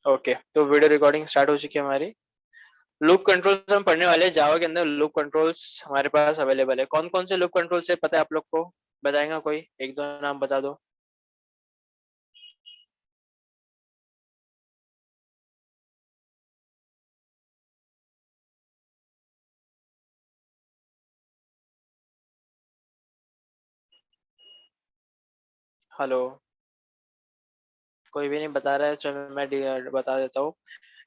Okay, तो video recording start हो चुकी है हमारी। लूप कंट्रोल्स हम पढ़ने वाले हैं। जावा के अंदर लूप कंट्रोल्स हमारे पास अवेलेबल है। कौन कौन से लूप कंट्रोल्स है पता है आप लोग को? बताएगा कोई? एक दो नाम बता दो। हेलो, कोई भी नहीं बता रहा है। चलो मैं बता देता हूँ।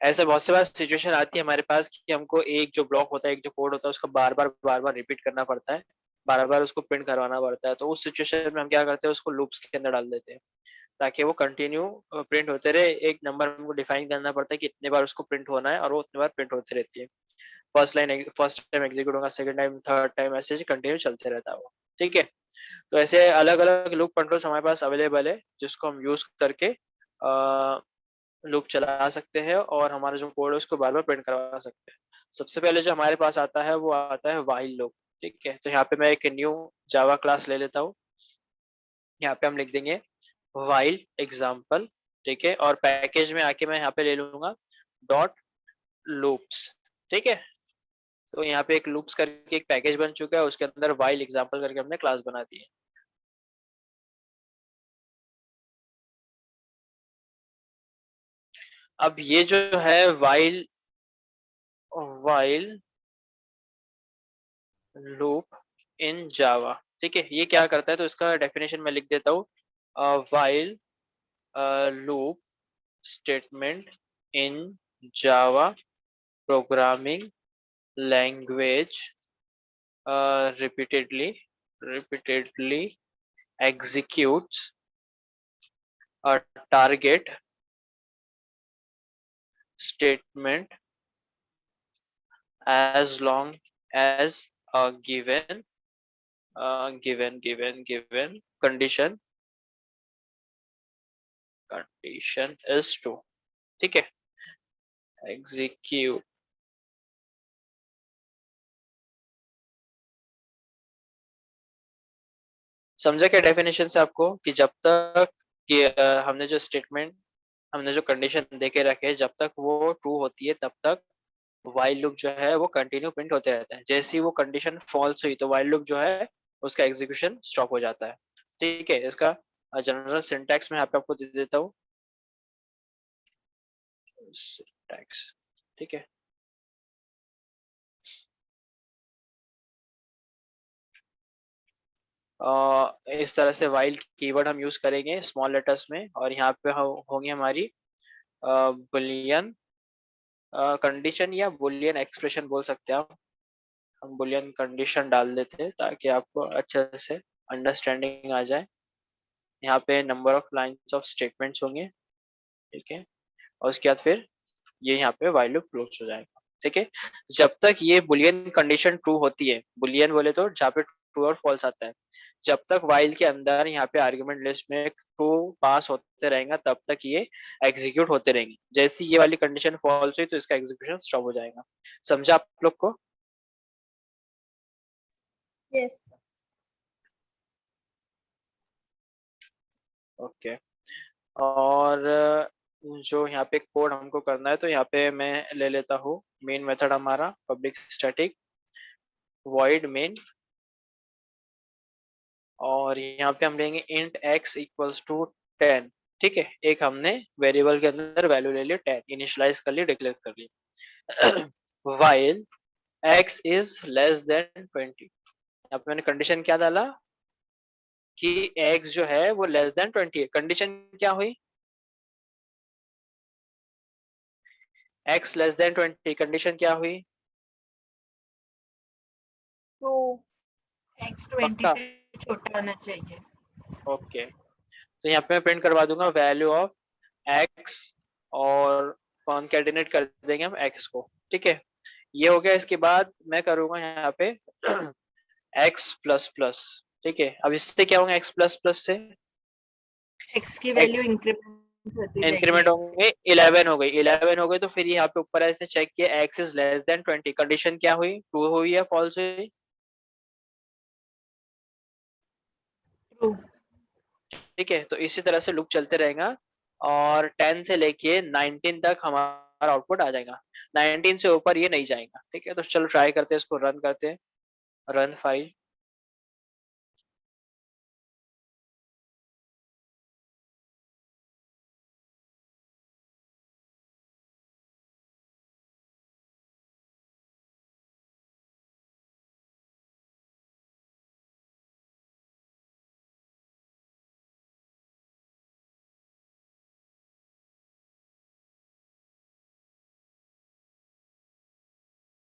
ऐसे बहुत से बार सिचुएशन आती है हमारे पास कि हमको एक जो ब्लॉक होता है, एक जो कोड होता है, उसको बार बार रिपीट करना पड़ता है, बार बार उसको प्रिंट करवाना पड़ता है। तो उस सिचुएशन में हम क्या करते हैं, उसको लूप्स के अंदर डाल देते हैं ताकि वो कंटिन्यू प्रिंट होते रहे। एक नंबर हमको डिफाइन करना पड़ता है कि इतने बार उसको प्रिंट होना है और वो उतने बार प्रिंट होती रहती है। फर्स्ट टाइम एग्जीक्यूट होगा, सेकंड टाइम, थर्ड टाइम, ऐसे कंटिन्यू चलते रहता है वो। ठीक है, तो ऐसे अलग अलग लूप कंट्रोल्स हमारे पास अवेलेबल है जिसको हम यूज करके लूप चला सकते हैं और हमारा जो कोड है उसको बार बार प्रिंट करवा सकते हैं। सबसे पहले जो हमारे पास आता है वो आता है व्हाइल लूप। ठीक है, तो यहाँ पे मैं एक न्यू जावा क्लास ले लेता हूँ। यहाँ पे हम लिख देंगे व्हाइल एग्जाम्पल। ठीक है, और पैकेज में आके मैं यहाँ पे ले लूंगा डॉट लूप्स। ठीक है, तो यहाँ पे एक लूप्स करके एक पैकेज बन चुका है, उसके अंदर व्हाइल एग्जाम्पल करके हमने क्लास बना दी है। अब ये जो है व्हाइल व्हाइल लूप इन जावा, ठीक है, ये क्या करता है तो इसका डेफिनेशन मैं लिख देता हूँ। While loop statement in Java programming language repeatedly executes a target statement as long as a given condition is true। ठीक है, एग्जीक्यूट। समझा क्या डेफिनेशन से आपको कि जब तक कि हमने जो स्टेटमेंट, हमने जो कंडीशन देके रखे, जब तक वो ट्रू होती है तब तक व्हाइल लूप जो है वो कंटिन्यू प्रिंट होते रहता है। जैसे ही वो कंडीशन फॉल्स हुई तो व्हाइल लूप जो है उसका एग्जीक्यूशन स्टॉप हो जाता है। ठीक है, इसका जनरल सिंटैक्स में यहाँ पे आपको दे देता हूँ। सिंटैक्स, ठीक है। इस तरह से व्हाइल कीवर्ड हम यूज करेंगे स्मॉल लेटर्स में, और यहाँ पे होंगी हमारी बुलियन कंडीशन या बुलियन एक्सप्रेशन बोल सकते हैं आप। हम बुलियन कंडीशन डाल देते हैं ताकि आपको अच्छे से अंडरस्टैंडिंग आ जाए। यहाँ पे number of lines of statements होंगे। ठीक है, और उसके बाद फिर ये यहाँ पे व्हाइल लूप क्लोज हो जाएगा। ठीक है, जब तक ये बुलियन कंडीशन ट्रू होती है, बुलियन बोले तो जहाँ पे ट्रू और फॉल्स आता है, जब तक व्हाइल के अंदर यहाँ पे आर्गुमेंट लिस्ट में ट्रू पास होते रहेगा तब तक ये एग्जीक्यूट होते रहेंगे। जैसे ये वाली कंडीशन फॉल्स हुई तो इसका एग्जीक्यूशन स्टॉप हो जाएगा। समझा आप लोग को? यस। ओके, और जो यहाँ पे कोड हमको करना है तो यहाँ पे मैं ले लेता हूँ मेन मेथड हमारा पब्लिक स्टैटिक void main, और यहाँ पे हम लेंगे इंट x इक्वल्स टू 10। ठीक है, एक हमने वेरिएबल के अंदर वैल्यू ले ली 10, इनिशियलाइज कर ली, डिक्लेयर कर ली। while x is less than 20, यहाँ पे मैंने कंडीशन क्या डाला कि x जो है वो लेस देन 20 है। कंडीशन क्या हुई? x लेस देन 20, कंडीशन क्या हुई? तो x 20 पक्का? से छोटा होना चाहिए। ओके, तो यहाँ पे मैं प्रिंट करवा दूंगा वैल्यू ऑफ x, और कॉन्केटिनेट कर देंगे हम x को। ठीक है, ये हो गया। इसके बाद मैं करूंगा यहाँ पे x प्लस प्लस। ठीक है, अब इससे क्या होगा? x प्लस प्लस से x की वैल्यू x इंक्रीमेंट होती जाएगी इंक्रीमेंट एक से। होंगे, 11 हो गई, 11 हो गई तो फिर यहाँ पे ऊपर ऐसे चेक किया x is less than 20, condition क्या हुई? ट्रू हुई या फॉल्स हुई? ट्रू। ठीक है, तो इसी तरह से लूप चलते रहेगा और 10 से लेके 19 तक हमारा आउटपुट आ जाएगा। 19 से ऊपर ये नहीं जाएगा। ठीक है, तो चलो ट्राई करते हैं, इसको रन करते हैं। Run file.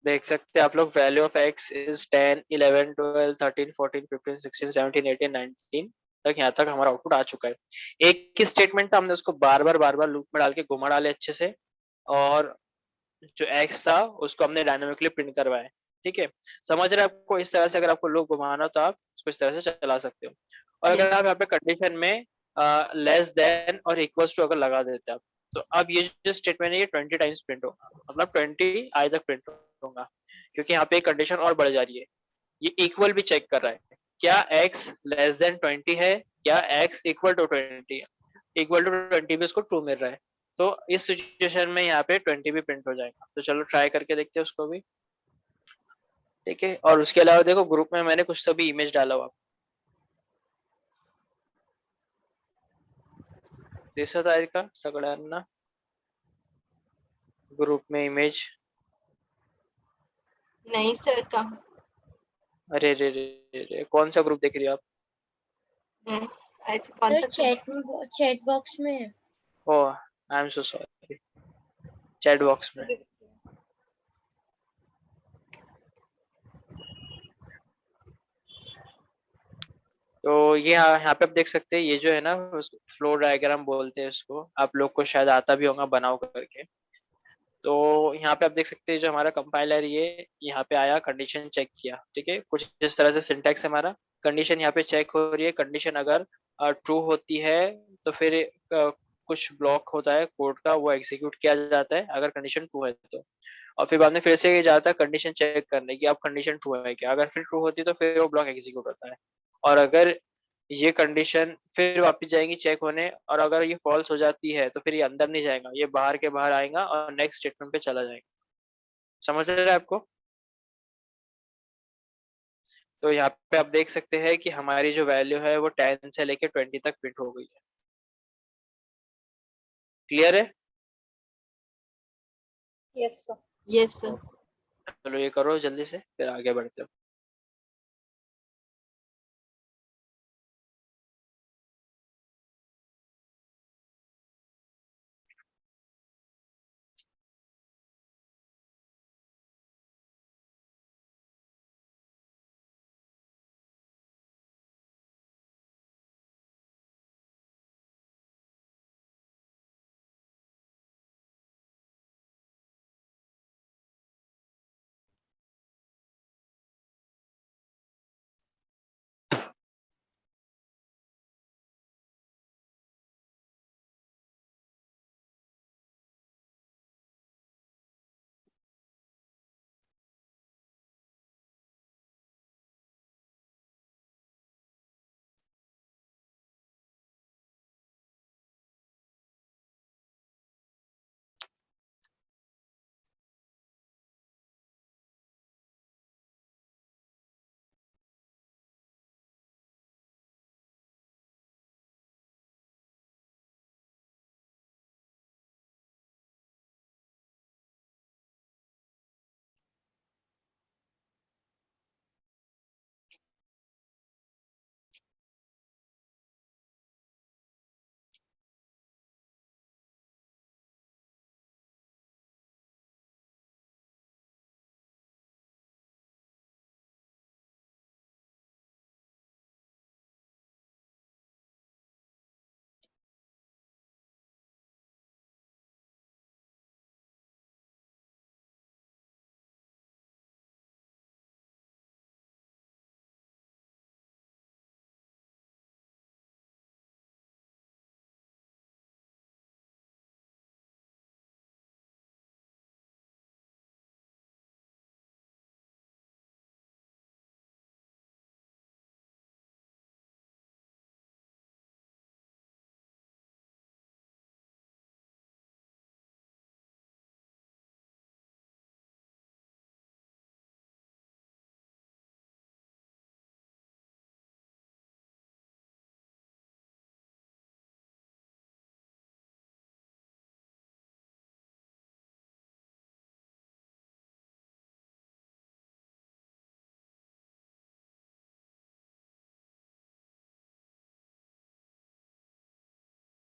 देख सकते हैं आप लोग, वैल्यू ऑफ एक्स इज 10, 11, 12, 13, 14, 15, 16, 17, 18, 19 तक। यहाँ तक हमारा आउटपुट आ चुका है। एक ही स्टेटमेंट था, हमने उसको बार बार लूप में डाल के घुमा डाले अच्छे से, और जो एक्स था उसको हमने डायनामिकली प्रिंट करवाया। ठीक है, समझ रहे हैं आपको? इस तरह से अगर आपको लूप घुमाना हो तो आप उसको इस तरह से चला सकते हो। और अगर यस आप यहाँ पे कंडीशन में लेस देन और इक्वल्स टू अगर लगा देते हैं आप, तो अब ये जो स्टेटमेंट है ये 20 टाइम्स प्रिंट होगा, मतलब 20 आई तक प्रिंट होगा, क्योंकि यहाँ पे कंडीशन और बढ़ जा रही है। ये इक्वल भी चेक कर रहा है, क्या x लेस देन 20 है, क्या x इक्वल टू 20 है। इक्वल टू 20 भी उसको ट्रू मिल रहा है, तो इस सिचुएशन में यहाँ पे 20 भी प्रिंट हो जाएगा। तो चलो ट्राई करके देखते हैं उसको भी। ठीक है, और उसके अलावा देखो ग्रुप में मैंने कुछ तो भी इमेज डाला हुआ, दिसत आहे का सगळ्यांना ग्रुप में इमेज? नहीं सर, कहाँ? अरे रे रे रे, कौन सा ग्रुप देख रही हो आप? अच्छा, कौन सा चैट बॉक्स में है। Oh, I am so sorry, chat box में। तो ये यहाँ पे आप देख सकते हैं, ये जो है ना, फ्लो डायग्राम बोलते हैं इसको, आप लोग को शायद आता भी होगा बनाओ करके। तो यहाँ पे आप देख सकते हैं जो हमारा कंपाइलर ये यहाँ पे आया, कंडीशन चेक किया। ठीक है, कुछ इस तरह से सिंटैक्स है हमारा। कंडीशन यहाँ पे चेक हो रही है, कंडीशन अगर ट्रू होती है तो फिर कुछ ब्लॉक होता है कोड का, वो एग्जीक्यूट किया जाता है अगर कंडीशन ट्रू है तो। और फिर बाद में फिर से ये जाता है कंडीशन चेक करने की, अब कंडीशन ट्रू है क्या। अगर फिर ट्रू होती है तो फिर वो ब्लॉक एग्जीक्यूट होता है। और अगर ये कंडीशन फिर वापस जाएंगी चेक होने, और अगर ये फॉल्स हो जाती है तो फिर ये अंदर नहीं जाएगा, ये बाहर के बाहर आएगा और नेक्स्ट स्टेटमेंट पे चला जाएगा। समझ रहे हैं आपको? तो यहाँ पे आप देख सकते हैं कि हमारी जो वैल्यू है वो 10 से लेके 20 तक प्रिंट हो गई है। क्लियर है? Yes sir. Yes sir. चलो ये करो जल्दी से, फिर आगे बढ़ते हैं।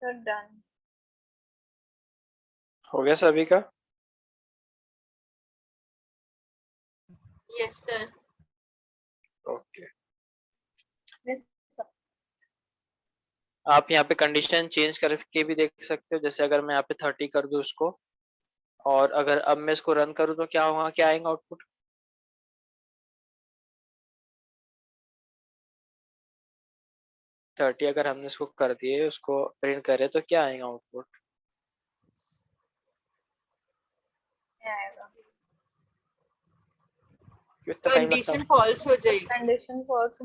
Sir, done. हो गया सभी का? Yes, sir. Okay. Yes, sir. आप यहाँ पे कंडीशन चेंज करके भी देख सकते हो, जैसे अगर मैं यहाँ पे 30 कर दूं उसको, और अगर अब मैं इसको रन करूँ तो क्या होगा, क्या आएगा आउटपुट? थर्टी अगर हमने इसको कर दिए, उसको प्रिंट करे तो क्या आएगा आउटपुट? क्या आएगा? क्यों इतना टाइम लगता कंडीशन है? फॉल्स हो जाएगी। Condition false.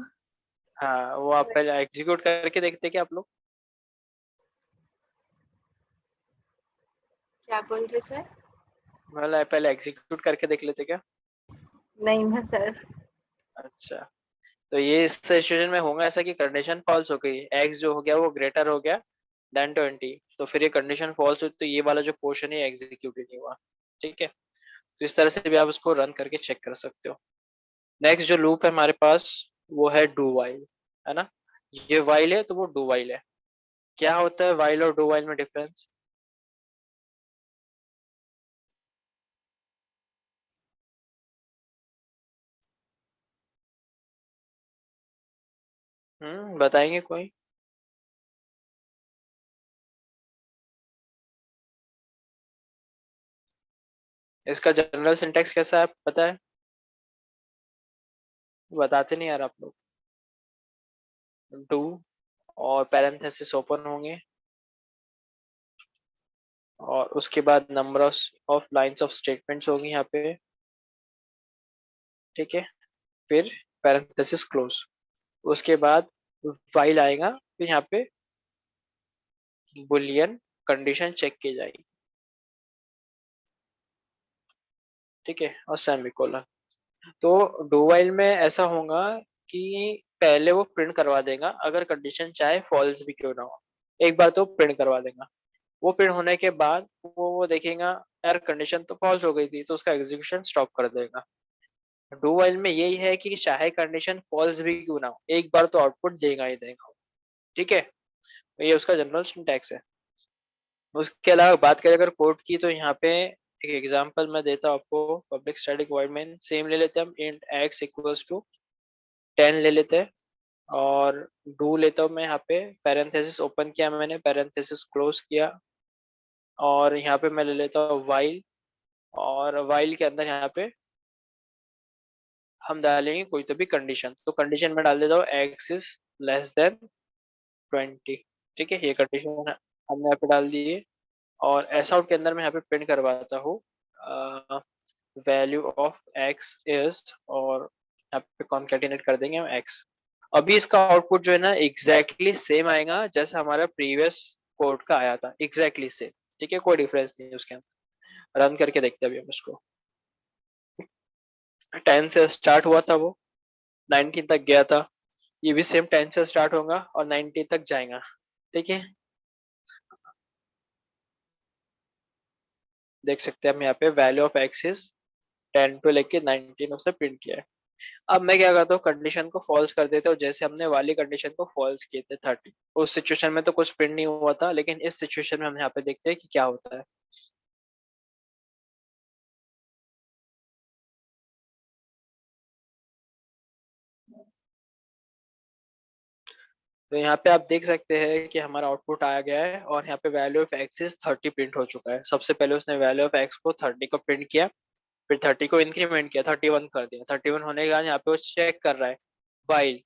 हाँ, वो आप पहले एग्जीक्यूट करके देखते क्या आप लोग? क्या बोल रहे सर? मतलब पहले एग्जीक्यूट करके देख लेते क्या? नहीं ना सर। अच्छा, तो ये इस सिचुएशन में होगा ऐसा कि कंडीशन फॉल्स हो गई, एक्स जो हो गया वो ग्रेटर हो गया देन 20, तो फिर ये कंडीशन फॉल्स हुई तो ये वाला जो पोर्शन है एग्जीक्यूट ही नहीं हुआ। ठीक है, तो इस तरह से भी आप उसको रन करके चेक कर सकते हो। नेक्स्ट जो लूप है हमारे पास वो है डू वाइल, है ना? ये वाइल है तो वो डू वाइल है। क्या होता है वाइल और डू वाइल में डिफरेंस? बताएंगे कोई? इसका जनरल सिंटेक्स कैसा है पता है? बताते नहीं यार आप लोग। डू और पैरेंथेसिस ओपन होंगे, और उसके बाद number of lines of statements होगी यहाँ पे। ठीक है, फिर पैरेंथेसिस क्लोज, उसके बाद वाइल आएगा, फिर यहाँ पे बुलियन कंडीशन चेक की जाएगी। ठीक है, और सेमीकोलन। तो डू वाइल में ऐसा होगा कि पहले वो प्रिंट करवा देगा, अगर कंडीशन चाहे फॉल्स भी क्यों ना हो, एक बार तो प्रिंट करवा देगा। वो प्रिंट होने के बाद वो देखेगा यार कंडीशन तो फॉल्स हो गई थी, तो उसका एग्जीक्यूशन स्टॉप कर देगा। डू वाइल में यही है कि चाहे कंडीशन फॉल्स भी क्यों ना हो, एक बार तो आउटपुट देगा ही देगा। ठीक है, तो ये उसका जनरल सिंटैक्स है। उसके अलावा बात करें अगर कोड की, तो यहाँ पे एक एग्जांपल मैं देता हूँ आपको। Public static void main same ले लेते हैं हम, इंट एक्स इक्वल्स टू 10 ले लेते हैं, और डू लेता हूँ मैं यहाँ पे, पैरेंथेसिस ओपन किया मैंने, पैरेंथेसिस क्लोज किया, और यहाँ पे मैं ले लेता हूँ वाइल, और वाइल के अंदर यहाँ पे हम डालेंगे कोई तो भी कंडीशन। तो कंडीशन में डाल देता हूँ एक्स इज लेस देन 20। ठीक है, ये कंडीशन हमने यहाँ पे डाल दी है, और एस आउट के अंदर मैं यहाँ पे प्रिंट करवाता हूँ वैल्यू ऑफ एक्स इज, और यहाँ पे कॉन्केटिनेट कर देंगे हम एक्स। अभी इसका आउटपुट जो है ना एग्जैक्टली सेम आएगा जैसे हमारा प्रीवियस कोड का आया था, एग्जैक्टली सेम। ठीक है, कोई डिफरेंस नहीं है उसके अंदर। रन करके देखते हैं अभी हम इसको। 10 से स्टार्ट हुआ था वो, 19 तक गया था, ये भी सेम 10 से स्टार्ट होगा और 90 तक जाएगा। ठीक है, देख सकते हैं हम यहाँ पे value of x is 10 to लेके 19 उसने प्रिंट किया है। अब मैं क्या करता हूँ, कंडीशन को फॉल्स कर देता हूँ, जैसे हमने वाली कंडीशन को फॉल्स किए थे 30। उस सिचुएशन में तो कुछ प्रिंट नहीं हुआ था, लेकिन इस सिचुएशन में हम यहाँ पे देखते हैं कि क्या होता है। तो यहाँ पे आप देख सकते हैं कि हमारा आउटपुट आया गया है, और यहाँ पे value of x is 30 print हो चुका है। सबसे पहले उसने वैल्यू ऑफ एक्स को 30 को प्रिंट किया, फिर 30 को इंक्रीमेंट किया, 31 कर दिया। 31 होने के बाद यहाँ पे वो चेक कर रहा है वाइल,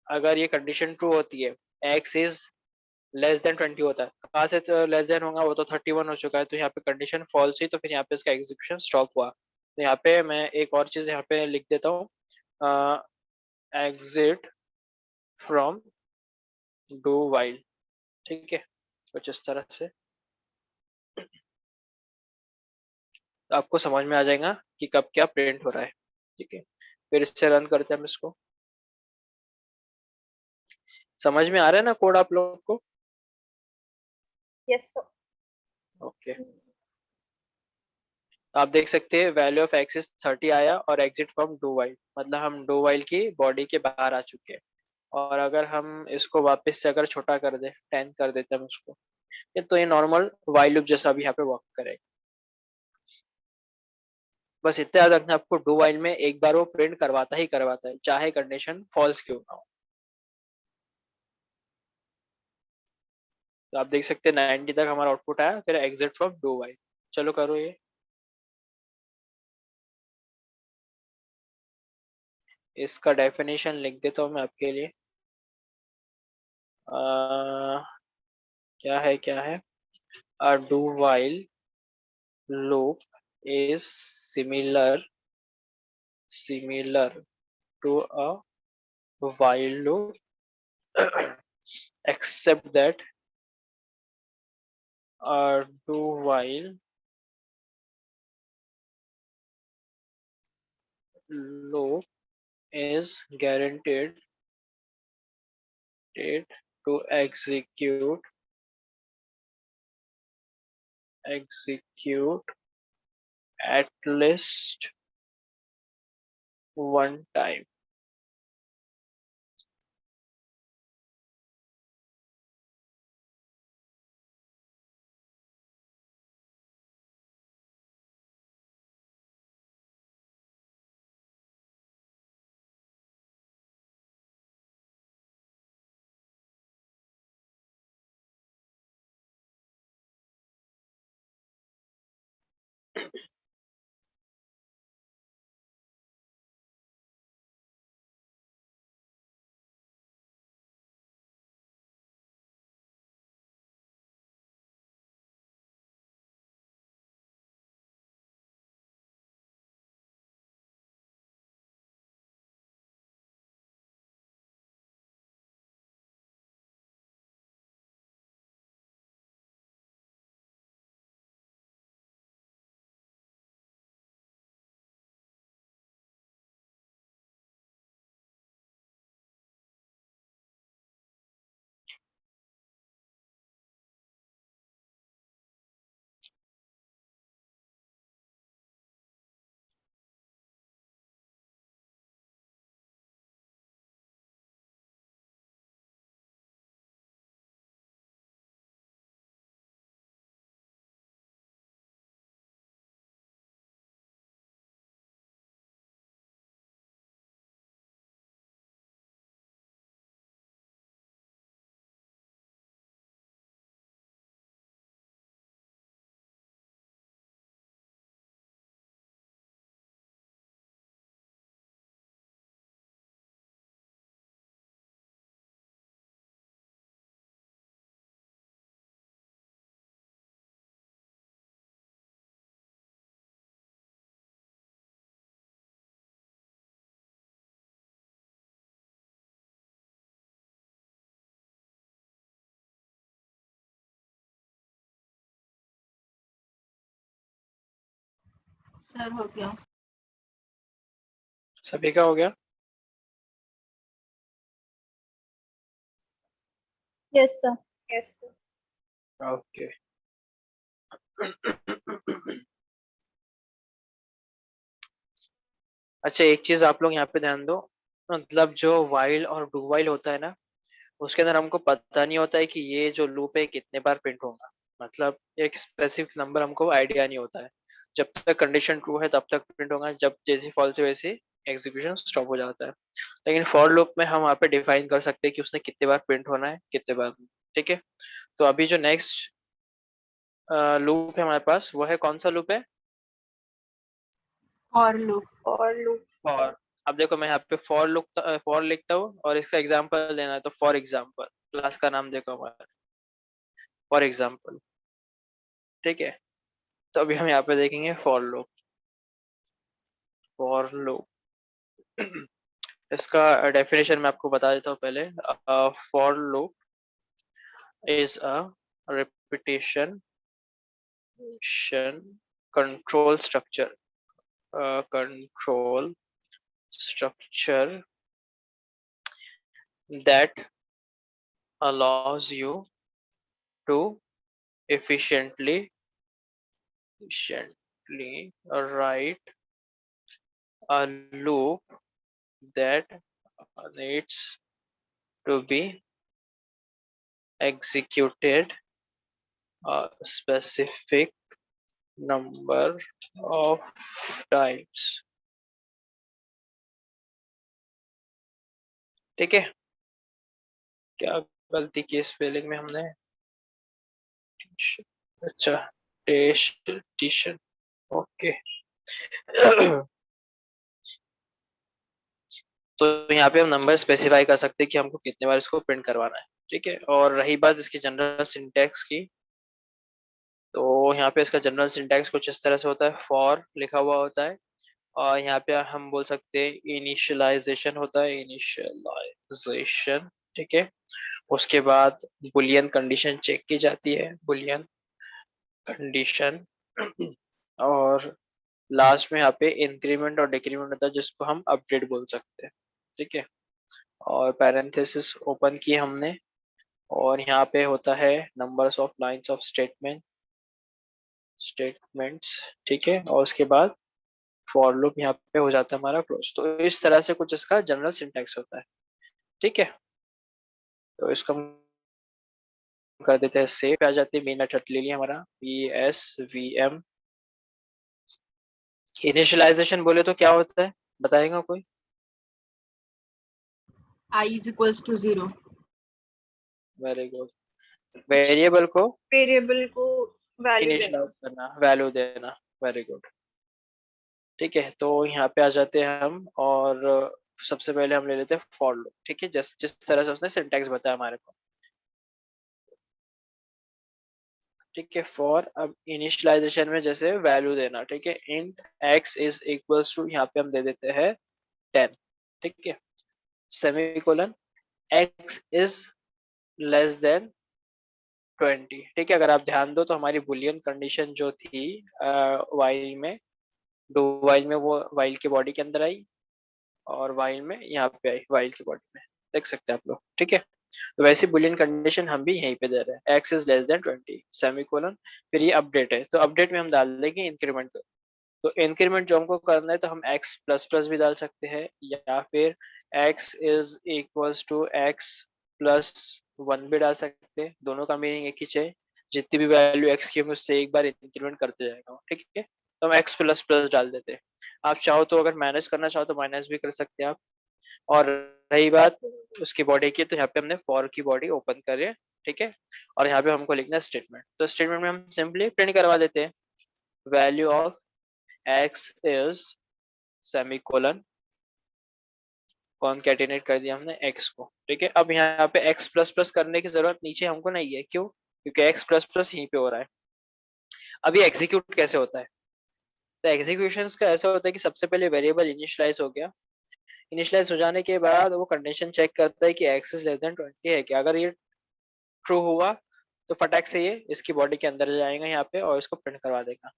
अगर ये कंडीशन ट्रू होती है, एक्स इज लेस देन 20 होता है, कहाँ से लेस देन होगा, वो तो 31 हो चुका है, तो यहाँ पे कंडीशन फॉल्स हुई, तो फिर यहाँ पे इसका एग्जीक्यूशन स्टॉप हुआ। तो यहाँ पे मैं एक और चीज यहाँ पे लिख देता हूँ, एग्जिट फ्रॉम डू वाइल। ठीक है, कुछ इस तरह से तो आपको समझ में आ जाएगा कि कब क्या प्रिंट हो रहा है। ठीक है, फिर इससे रन करते हैं हम इसको। समझ में आ रहा है ना कोड आप लोग को? Yes, sir. ओके, आप देख सकते हैं वैल्यू ऑफ एक्सिस 30 आया, और एग्जिट फ्रॉम डू वाइल मतलब हम डू वाइल की बॉडी के बाहर आ चुके हैं, और अगर हम इसको वापस से अगर छोटा कर दे 10 कर देते हैं हम इसको, तो ये नॉर्मल वाइल लूप जैसा भी यहाँ पे वर्क करेगा। बस इतना याद रखना आपको, डू वाइल में एक बार वो प्रिंट करवाता ही करवाता है, चाहे कंडीशन फॉल्स क्यों ना हो। तो आप देख सकते हैं 90 तक हमारा आउटपुट आया, फिर एग्जिट फ्रॉम डू वाइल। चलो करो ये। इसका डेफिनेशन लिख देता हूँ मैं आपके लिए। क्या है a do while loop is similar to a while loop except that a do while loop is guaranteed to execute at least one time। Sir हो गया। सभी का हो गया? Yes, sir. Yes, sir. Okay. अच्छा, एक चीज आप लोग यहाँ पे ध्यान दो, मतलब जो वाइल और डू वाइल होता है ना, उसके अंदर हमको पता नहीं होता है कि ये जो लूप है कितने बार प्रिंट होगा। मतलब एक स्पेसिफिक नंबर हमको आइडिया नहीं होता है। जब तक कंडीशन ट्रू है तब तक प्रिंट होगा, जब जैसी फॉल्स है वैसे एग्जीक्यूशन स्टॉप हो जाता है। लेकिन फॉर लूप में हम वहाँ पे डिफाइन कर सकते हैं कि उसने कितने बार प्रिंट होना है, कितने बार नहीं। ठीक है। तो अभी जो नेक्स्ट लूप है हमारे पास, वो है कौन सा लूप है? और लूप। For loop. फॉर। अब देखो मैं यहाँ पे फॉर लिखता हूँ और इसका एग्जाम्पल देना है, तो फॉर एग्जाम्पल क्लास का नाम देखो हमारा, फॉर एग्जाम्पल। ठीक है। तो अभी हम यहाँ पे देखेंगे फॉर लूप। फॉर लूप इसका डेफिनेशन मैं आपको बता देता हूँ पहले। For loop is a repetition control structure, control structure that allows you to efficiently write a loop that needs to be executed a specific number of times. ठीक है, क्या गलती की स्पेलिंग में हमने? अच्छा, टेशन, ओके। तो यहाँ पे हम नंबर स्पेसिफाई कर सकते हैं कि हमको कितने बार इसको प्रिंट करवाना है, ठीक है। और रही बात इसकी जनरल सिंटैक्स की, तो यहाँ पे इसका जनरल सिंटैक्स कुछ इस तरह से होता है, फॉर लिखा हुआ होता है, और यहाँ पे हम बोल सकते हैं इनिशियलाइजेशन होता है, इनिशियलाइजेशन, ठीक है। उसके बाद बुलियन कंडीशन चेक की जाती है, बुलियन कंडीशन। और लास्ट में यहाँ पे इंक्रीमेंट और डिक्रीमेंट होता है, जिसको हम अपडेट बोल सकते हैं, ठीक है। और पैरेंथेसिस ओपन की हमने, और यहाँ पे होता है numbers of lines of statements, ठीक है। और उसके बाद फॉर लूप यहाँ पे हो जाता है हमारा क्लोज। तो इस तरह से कुछ इसका जनरल सिंटैक्स होता है, ठीक है। तो इसको हम कर देते हैं सेव, आ जाती है मेन मेथड ले लिया हमारा PSVM। इनिशियलाइजेशन बोले तो क्या होता है, बताएगा कोई? I is equals to 0. Very good. Variable को वेरिएबल को वैल्यू देना। इनिशियलाइज करना, वैल्यू देना, वेरी गुड, ठीक है। तो यहाँ पे आ जाते हैं हम, और सबसे पहले हम ले लेते हैं फॉर लूप, ठीक है, जिस तरह से उसने सिंटैक्स बताया हमारे को, ठीक है। फॉर अब इनिशियलाइजेशन में जैसे वैल्यू देना, ठीक है, int x is equals to, यहाँ पे हम दे देते हैं 10, ठीक है, semicolon x is less than 20, ठीक है। अगर आप ध्यान दो तो हमारी बुलियन कंडीशन जो थी वाइल में, डू वाइल में, वो वाइल की बॉडी के अंदर आई, और वाइल में यहाँ पे आई, वाइल की बॉडी में, देख सकते हैं आप लोग, ठीक है। तो वैसे बुलियन कंडीशन हम भी यहीं पे दे रहे हैं, x is less than 20 semicolon, फिर ये अपडेट है, तो अपडेट में हम डाल देंगे इंक्रीमेंट। तो इंक्रीमेंट जो हमको करना है, तो हम एक्स प्लस प्लस भी डाल सकते हैं, या फिर x is equals to x plus 1 भी डाल सकते हैं, दोनों का मीनिंग एक ही है। जितनी भी वैल्यू एक्स की होगी उससे एक बार इंक्रीमेंट करते जाएगा, ठीक है। तो हम एक्स प्लस प्लस डाल देते हैं। आप चाहो तो, अगर माइनस करना चाहो तो माइनस भी कर सकते हैं आप। और रही बात उसकी बॉडी की, तो यहाँ पे हमने फॉर की बॉडी ओपन करी है, ठीक है। और यहाँ पे हमको लिखना है स्टेटमेंट, तो स्टेटमेंट में हम सिंपली प्रिंट करवा देते हैं, value of x is semicolon, concatenate कर दिया हमने एक्स को, ठीक है। अब यहाँ पे एक्स प्लस प्लस करने की जरूरत नीचे हमको नहीं है, क्यों? क्योंकि एक्स प्लस प्लस यहीं पे हो रहा है। अब ये एग्जीक्यूट कैसे होता है? तो एग्जीक्यूशन का ऐसा होता है कि सबसे पहले वेरिएबल इनिशियलाइज हो गया, इनिशियलाइज हो जाने के बाद वो कंडीशन चेक करता है कि एक्स इज लेस देन 20 है क्या। अगर ये ट्रू हुआ तो फटाक से ये इसकी बॉडी के अंदर जाएगा यहाँ पे, और इसको प्रिंट करवा देगा।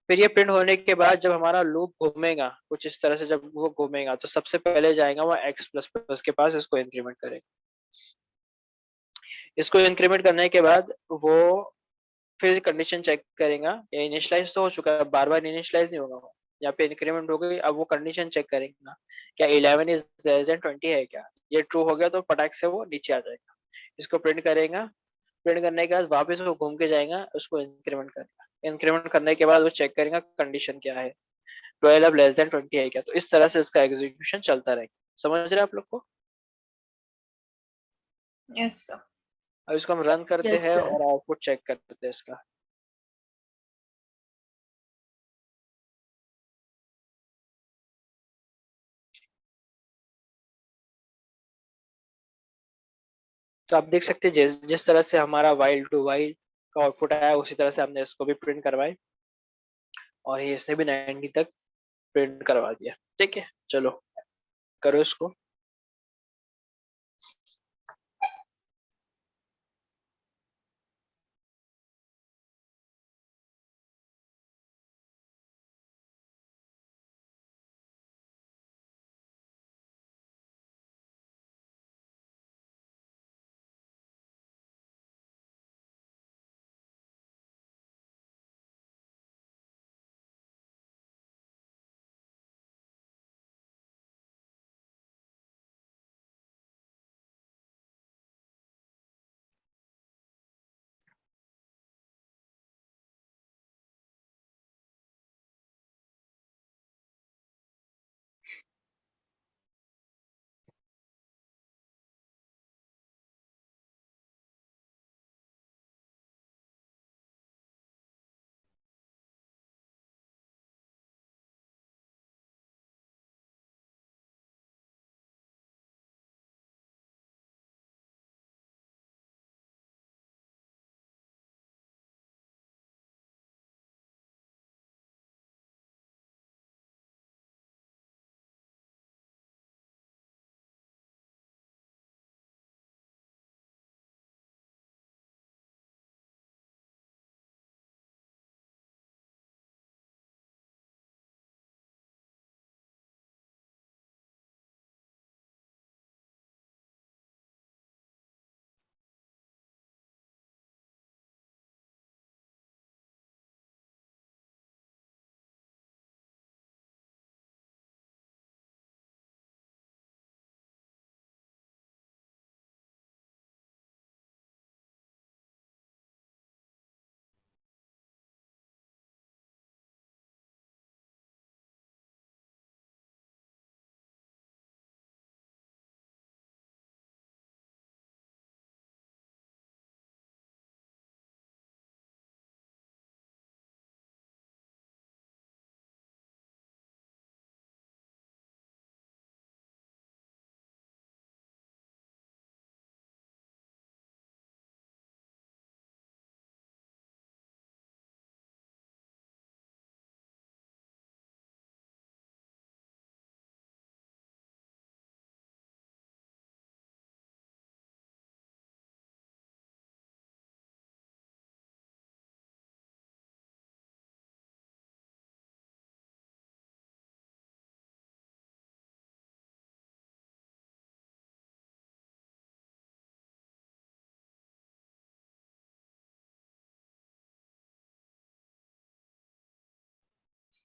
फिर ये प्रिंट होने के बाद जब हमारा लूप घूमेगा कुछ इस तरह से, जब वो घूमेगा तो सबसे पहले जाएगा वो एक्स प्लस प्लस के पास, इसको इंक्रीमेंट करेगा। इसको इंक्रीमेंट करने के बाद वो फिर कंडीशन चेक करेगा, ये इनिशियलाइज तो हो चुका है, बार बार इनिशियलाइज नहीं होगा वो, यहाँ पे इंक्रीमेंट हो गई। अब वो कंडीशन चेक करेगा, क्या 11 इज लेस देन 20 है क्या। ये ट्रू हो गया तो फटाक से वो नीचे आ जाएगा, इसको प्रिंट करेगा। प्रिंट करने के बाद वापस वो घूम के जाएगा, उसको इंक्रीमेंट करेगा। इंक्रीमेंट करने के बाद वो चेक करेगा कंडीशन क्या है, 12 अब लेस देन 20 है क्या। तो इस तरह से इसका एग्जीक्यूशन चलता रहेगा। समझ रहे हैं आप लोग को? Yes sir. अब इसको हम रन करते Yes, हैं sir. और आउटपुट चेक करते हैं इसका। तो आप देख सकते हैं जिस जिस तरह से हमारा वाइल टू वाइल का आउटपुट आया, उसी तरह से हमने इसको भी प्रिंट करवाए, और ये इसने भी 90 तक प्रिंट करवा दिया, ठीक है। चलो करो इसको।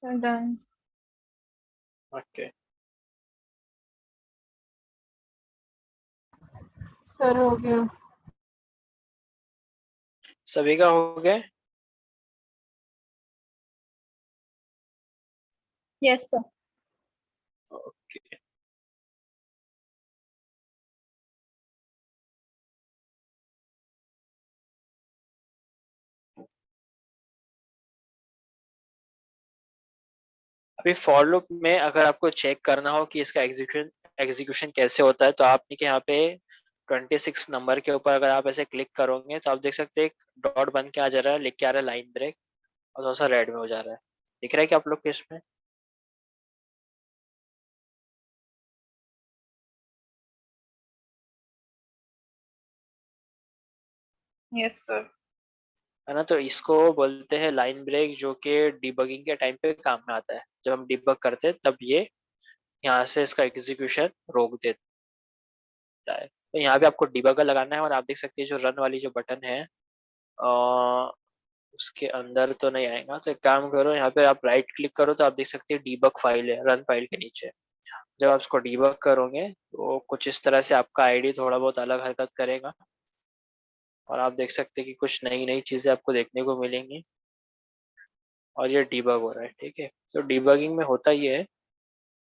Done. ओके, सर हो गया। सभी का हो गया। Yes, sir. ओके, अभी फॉर लूप में अगर आपको चेक करना हो कि इसका एग्जीक्यूशन एग्जीक्यूशन कैसे होता है, तो आपने कि यहाँ पे 26 नंबर के ऊपर अगर आप ऐसे क्लिक करोगे तो आप देख सकते हैं एक डॉट बन के आ जा रहा है, लिख के आ रहा है लाइन ब्रेक, और थोड़ा सा रेड में हो जा रहा है। दिख रहा है कि आप लोग के इसमें? Yes, sir. है ना? तो इसको बोलते हैं लाइन ब्रेक, जो कि डिबगिंग के टाइम पे काम में आता है। जब हम डिबग करते हैं तब ये यहाँ से इसका एग्जीक्यूशन रोक देता है। तो यहाँ पे आपको डिबगर लगाना है, और आप देख सकते हैं जो रन वाली जो बटन है, उसके अंदर तो नहीं आएगा। तो एक काम करो, यहाँ पे आप राइट क्लिक करो तो आप देख सकते हैं डीबग फाइल है रन फाइल के नीचे। जब आप इसको डीबग करोगे तो कुछ इस तरह से आपका आईडी थोड़ा बहुत अलग हरकत करेगा, और आप देख सकते हैं कि कुछ नई नई चीजें आपको देखने को मिलेंगी, और ये डीबग हो रहा है। ठीक है, तो डीबगिंग में होता ये है,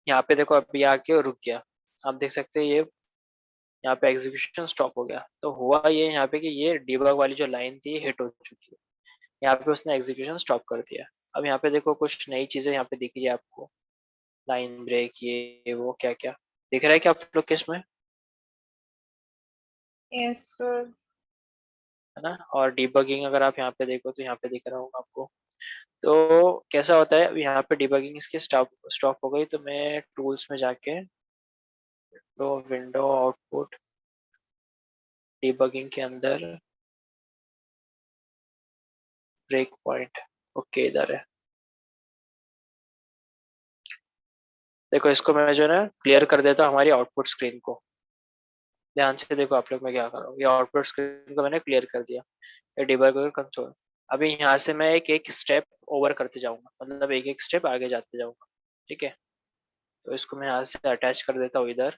यहाँ पे देखो अभी आके रुक गया, आप देख सकते हैं ये यहाँ पे एग्जीक्यूशन स्टॉप हो गया। तो हुआ ये यहाँ पे कि ये डीबग वाली जो लाइन थी हिट हो चुकी है, यहाँ पे उसने एग्जीक्यूशन स्टॉप कर दिया। अब यहाँ पे देखो कुछ नई चीजें यहाँ पे दिख रही है आपको, लाइन ब्रेक, ये वो क्या क्या दिख रहा है क्या आप लोग के इसमें? Yes, sir. है ना? और डिबगिंग अगर आप यहाँ पे देखो तो यहाँ पे दिख रहा होगा आपको। तो कैसा होता है, अब यहाँ पे डिबगिंग इसकी स्टॉप स्टॉप हो गई, तो मैं टूल्स में जाके तो विंडो आउटपुट डिबगिंग के अंदर ब्रेक पॉइंट, ओके इधर है। देखो इसको मैं जो है ना क्लियर कर देता हूँ हमारी आउटपुट स्क्रीन को। ध्यान से देखो आप लोग, मैं क्या कर रहा हूँ, ये आउटपुट स्क्रीन को मैंने क्लियर कर दिया, ये डिबगर कंसोल। अभी यहाँ से मैं एक एक स्टेप ओवर करते जाऊंगा, मतलब एक एक स्टेप आगे जाते जाऊंगा। ठीक है, तो इसको मैं यहाँ से अटैच कर देता हूँ इधर,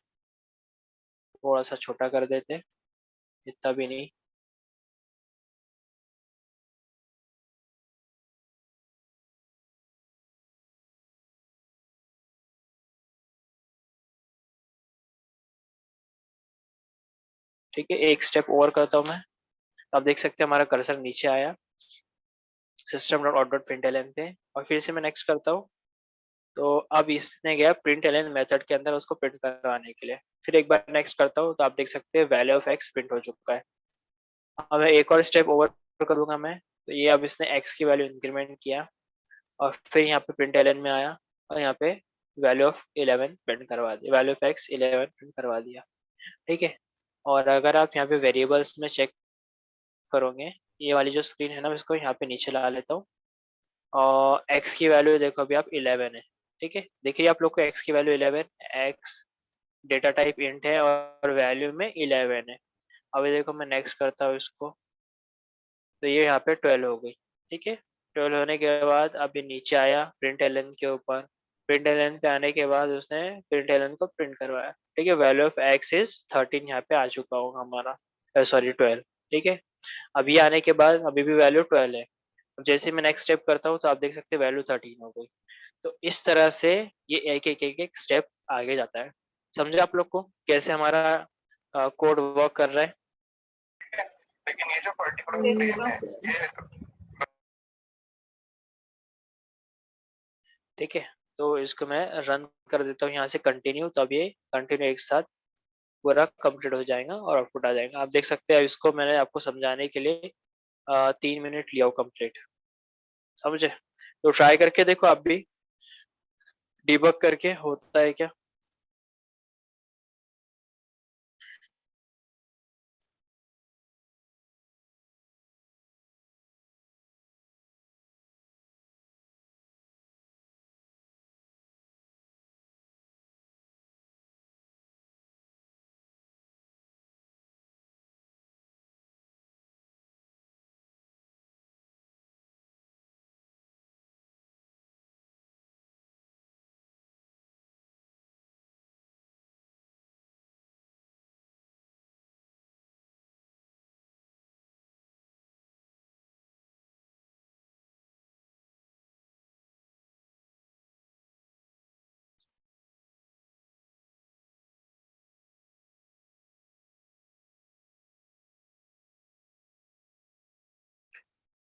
थोड़ा सा छोटा कर देते, इतना भी नहीं। ठीक है, एक स्टेप ओवर करता हूँ मैं। आप देख सकते हैं हमारा कर्सर नीचे आया system dot out dot print पे, और फिर से मैं नेक्स्ट करता हूँ। तो अब इसने गया प्रिंट एल मेथड के अंदर उसको प्रिंट करवाने के लिए। फिर एक बार नेक्स्ट करता हूँ तो आप देख सकते हैं वैल्यू ऑफ एक्स प्रिंट हो चुका है। अब मैं एक और स्टेप ओवर करूंगा मैं, तो ये अब इसने एक्स की वैल्यू इंक्रीमेंट किया, और फिर यहाँ पे प्रिंट एल में आया, और यहाँ पे वैल्यू ऑफ 11 प्रिंट करवा दिया, वैल्यू ऑफ एक्स 11 प्रिंट करवा दिया। ठीक है, और अगर आप यहाँ पे वेरिएबल्स में चेक करोगे, ये वाली जो स्क्रीन है ना, मैं इसको यहाँ पे नीचे ला लेता हूँ, और एक्स की वैल्यू देखो अभी आप 11 है। ठीक है, देखिए आप लोग को एक्स की value 11, x data type int है और वैल्यू में 11 है। अभी देखो मैं नेक्स्ट करता हूँ इसको, तो ये यहाँ पे 12 हो गई। ठीक है, 12 होने के बाद अब ये नीचे आया प्रिंट एलन के ऊपर, प्रिंट एलन पे आने के बाद उसने प्रिंट एलन को प्रिंट करवाया। ठीक है, वैल्यू ऑफ एक्स इज 13 यहाँ पे आ चुका होगा हमारा, सॉरी 12। ठीक है, अभी आने के बाद अभी भी वैल्यू 12 है। अब जैसे मैं नेक्स्ट स्टेप करता हूँ तो आप देख सकते हैं वैल्यू 13 हो गई। तो इस तरह से ये एक स्टेप आगे जाता है। समझे आप लोग को कैसे हमारा कोड वर्क कर रहा है? लेकिन ये जो पर्टिकुलर Yes, स्क्रीन sir. है, ये ठीक है, तो इसको मैं रन कर देता हूँ यहाँ से कंटिन्यू, तो अब ये कंटिन्यू एक साथ पूरा कंप्लीट हो जाएगा और आउटपुट आ जाएगा। आप देख सकते हैं इसको मैंने आपको समझाने के लिए 3 मिनट लिया हो कंप्लीट। समझे? तो ट्राई करके देखो आप भी, डिबग करके होता है क्या।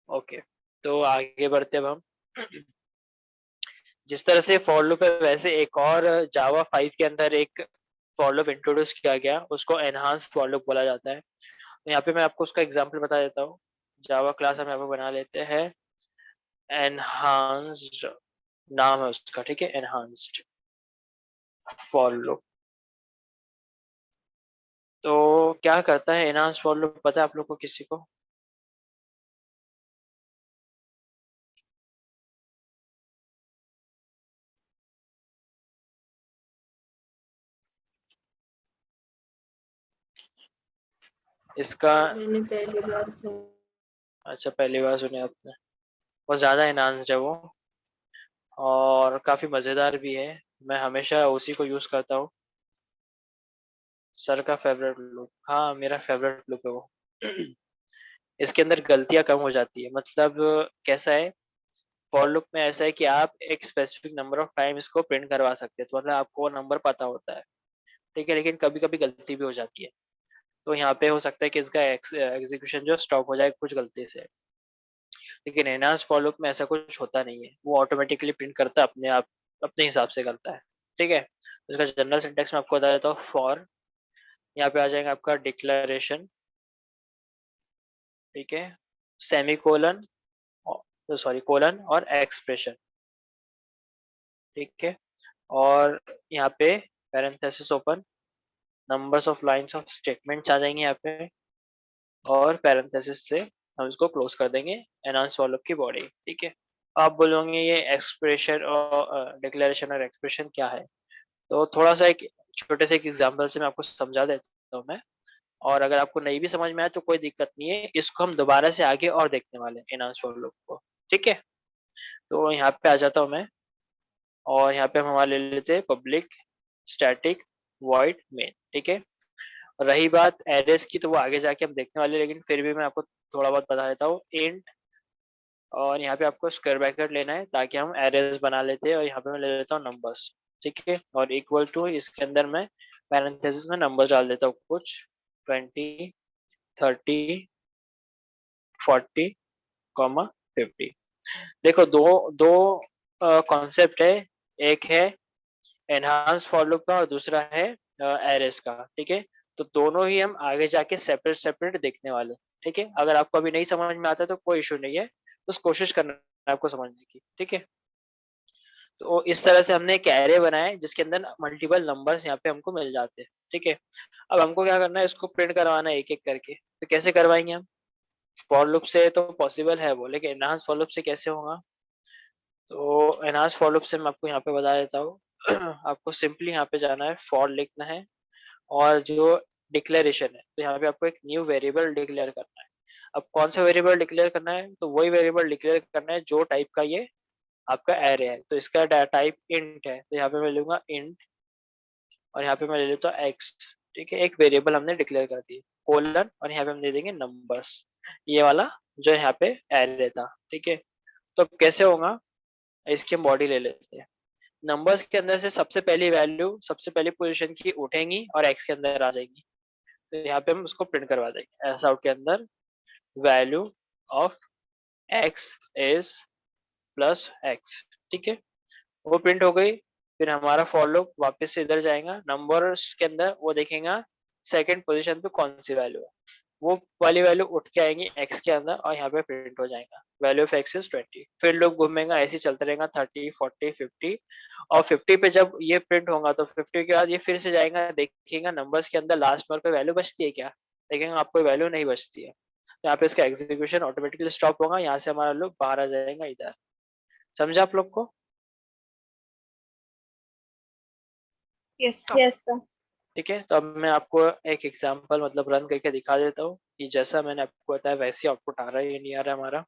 ओके, तो आगे बढ़ते अब हम। जिस तरह से फॉर लूप है वैसे एक और जावा 5 के अंदर एक फॉर लूप इंट्रोड्यूस किया गया, उसको एनहांस फॉर लूप बोला जाता है। तो यहाँ पे मैं आपको उसका एग्जांपल बता देता हूँ। जावा क्लास हम यहाँ पे बना लेते हैं एनहांस्ड, नाम है उसका, ठीक है, एनहांस्ड फॉर लूप। तो क्या करता है एनहांस फॉर लूप, पता है आप लोग को, किसी को? इसका मैंने पहली बार सुना। अच्छा, पहली बार सुने आपने? बहुत ज्यादा एनहांस्ड है वो, और काफी मजेदार भी है। मैं हमेशा उसी को यूज करता हूँ। सर का फेवरेट लुक, हाँ मेरा फेवरेट लुक है वो। इसके अंदर गलतियां कम हो जाती है। मतलब कैसा है, फॉर लूप में ऐसा है कि आप एक स्पेसिफिक नंबर ऑफ टाइम इसको प्रिंट करवा सकते हैं, तो मतलब आपको वो नंबर पता होता है, ठीक है, लेकिन कभी कभी गलती भी हो जाती है। तो यहाँ पे हो सकता है कि इसका एग्जीक्यूशन जो स्टॉप हो जाए कुछ गलती से। लेकिन एनहांस फॉर लूप में ऐसा कुछ होता नहीं है, वो ऑटोमेटिकली प्रिंट करता है अपने आप, अपने हिसाब से करता है, ठीक है। इसका जनरल सिंटेक्स मैं आपको बता देता हूँ। फॉर, यहाँ पे आ जाएगा आपका डिक्लेरेशन, ठीक है, सेमी कोलन, तो सॉरी कोलन और एक्सप्रेशन, ठीक है। और यहाँ पे parenthesis open, numbers of lines of statements आ जाएंगे यहाँ पे, और पैरेंथेसिस से हम इसको क्लोज कर देंगे एनहांस फॉर लूप की बॉडी, ठीक है। आप बोलोगे ये एक्सप्रेशन और डिक्लेरेशन और एक्सप्रेशन क्या है, तो थोड़ा सा एक छोटे से एक एग्जांपल से मैं आपको समझा देता हूँ मैं। और अगर आपको नहीं भी समझ में आए तो कोई दिक्कत नहीं है, इसको हम दोबारा से आगे और देखने वाले हैं एनहांस फॉर लूप को, ठीक है। तो यहाँ पे आ जाता हूँ मैं, और यहाँ पे हम हमारे ले लेते हैं पब्लिक स्टैटिक वॉइड मेन, ठीक है। रही बात एरेस की, तो वो आगे जाके हम देखने वाले हैं, लेकिन फिर भी मैं आपको थोड़ा बहुत बता देता हूँ। इंट, और यहाँ पे आपको स्क्वायर ब्रैकेट लेना है ताकि हम एरेस बना लेते हैं, और यहाँ पे मैं ले लेता हूँ नंबर्स, ठीक है। और इक्वल टू, इसके अंदर मैं पैरेंथेसिस में नंबर्स डाल देता हूँ कुछ, 20, 30, 40, 50। देखो, दो दो कॉन्सेप्ट है, एक है एनहांस फॉर लूप का और दूसरा है एरेस का, ठीक है। तो दोनों ही हम आगे जाके सेपरेट सेपरेट देखने वाले, ठीक है। अगर आपको अभी नहीं समझ में आता तो कोई इशू नहीं है, बस कोशिश करना है आपको समझने की, ठीक है। तो इस तरह से हमने एक एरे बनाया है जिसके अंदर मल्टीपल नंबर्स यहाँ पे हमको मिल जाते हैं, ठीक है। अब हमको क्या करना है, इसको प्रिंट करवाना है एक एक करके। तो कैसे करवाएंगे हम? फॉर लूप से तो पॉसिबल है वो, लेकिन एनहांस फॉर लूप से कैसे होगा? तो एनहांस फॉर लूप से मैं आपको यहाँ पे बता देता हूँ। आपको सिंपली यहाँ पे जाना है, फॉर लिखना है, और जो डिक्लेरेशन है, तो यहाँ पे आपको एक न्यू वेरिएबल डिक्लेयर करना है। अब कौन सा वेरिएबल डिक्लेयर करना है? तो वही वेरिएबल डिक्लेयर करना है जो टाइप का ये आपका एरे है। तो इसका टाइप इंट है, तो यहाँ पे मैं लूंगा इंट, और यहाँ पे मैं ले लेता हूँ एक्स, ठीक है। एक वेरिएबल हमने डिक्लेयर कर दी, कोलन, और यहाँ पे हम दे देंगे नंबर्स, ये वाला जो यहाँ पे एरे था, ठीक है। तो अब कैसे होगा, इसकी हम बॉडी ले लेते हैं। नंबर्स के अंदर से सबसे पहली वैल्यू सबसे पहली पोजीशन की उठेंगी और एक्स के अंदर आ जाएंगी, तो यहाँ पे हम उसको प्रिंट करवा देंगे एस आउट के अंदर, value of x is plus x, ठीक है। वो प्रिंट हो गई। फिर हमारा फॉर लूप वापस से इधर जाएगा, नंबर्स के अंदर वो देखेगा सेकंड पोजीशन पे कौन सी वैल्यू है, वो वाली वैल्यू उठ के आएंगी एक्स के अंदर, और यहाँ पे प्रिंट हो जाएगा वैल्यू ऑफ एक्स इज 20। फिर लूप घूमेगा, ऐसे ही चलता रहेगा 30, 40, 50, और 50 पे जब ये प्रिंट होगा तो 50 के बाद ये फिर से जाएगा, देखेगा नंबर्स के अंदर लास्ट में कोई वैल्यू बचती है क्या, देखेगा आपको वैल्यू नहीं बचती है, तो यहाँ पे इसका एग्जीक्यूशन ऑटोमेटिकली स्टॉप होगा, यहाँ से हमारा लूप बाहर आ जाएगा इधर। समझा आप लोग को? Yes, sir. Yes, sir. ठीक है, तो अब मैं आपको एक एग्जांपल मतलब रन करके दिखा देता हूँ कि जैसा मैंने आपको बताया वैसे आउटपुट आ रहा है या नहीं आ रहा है हमारा।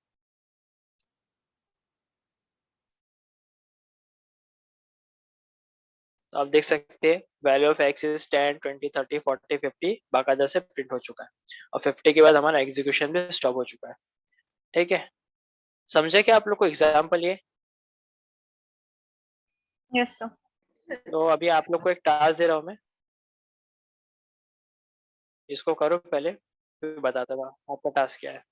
तो आप देख सकते हैं वैल्यू ऑफ एक्स इज 10, 20, 30, 40, 50 बाकायदा से प्रिंट हो चुका है, और 50 के बाद हमारा एग्जीक्यूशन भी स्टॉप हो चुका है, ठीक है। समझे क्या आप लोग को एग्जाम्पल ये? Yes, sir. तो अभी आप लोग को एक टास्क दे रहा हूँ मैं, इसको करो पहले, फिर बताता हूँ आपका टास्क क्या है।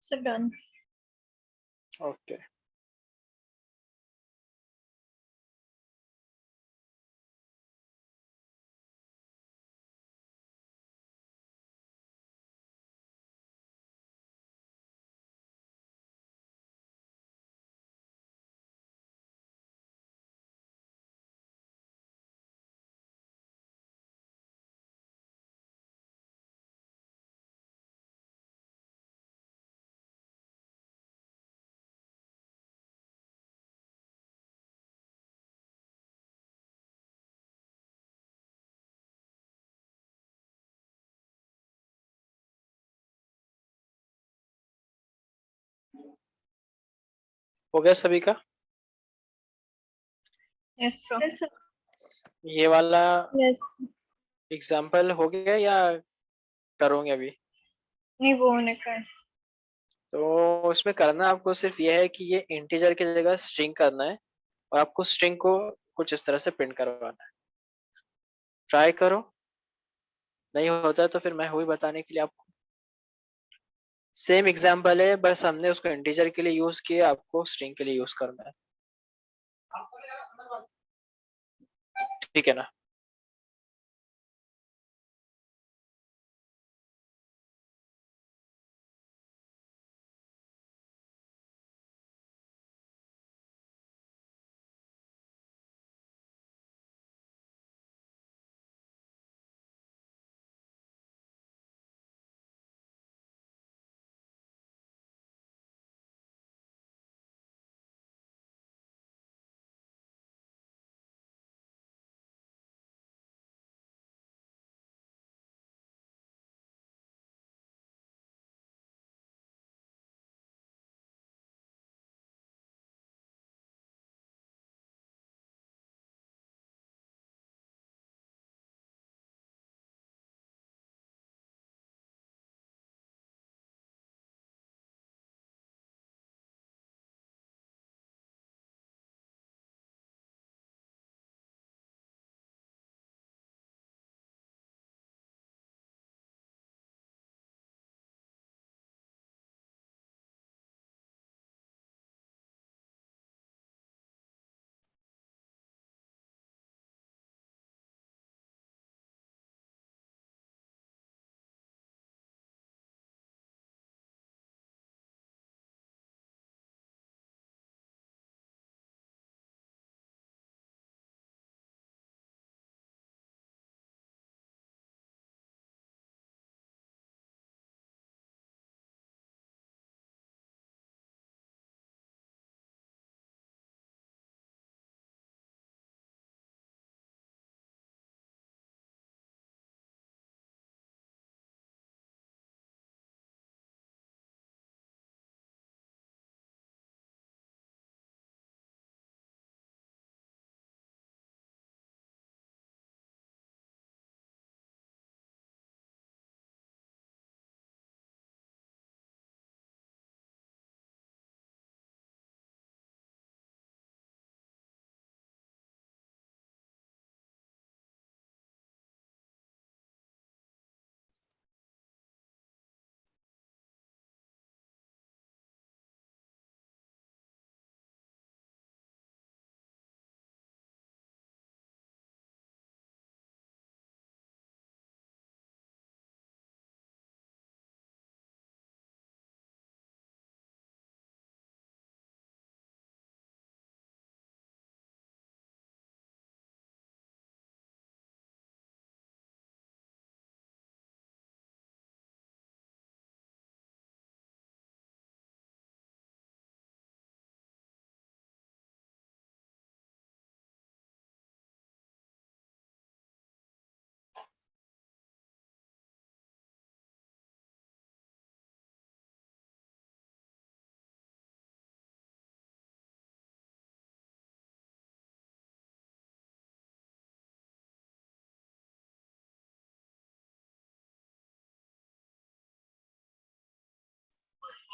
So done. ओके हो गया सभी का? Yes, sir. Yes, sir. ये वाला Yes. एग्जाम्पल हो गया या करोगे अभी? नहीं वो होने का है. तो इसमें करना आपको सिर्फ ये है कि ये इंटीजर की जगह स्ट्रिंग करना है और आपको स्ट्रिंग को कुछ इस तरह से प्रिंट करवाना है. ट्राई करो, नहीं होता तो फिर मैं वही बताने के लिए आपको. सेम एग्जाम्पल है, बस हमने उसको इंटीजर के लिए यूज किया, आपको स्ट्रिंग के लिए यूज करना है. ठीक है ना?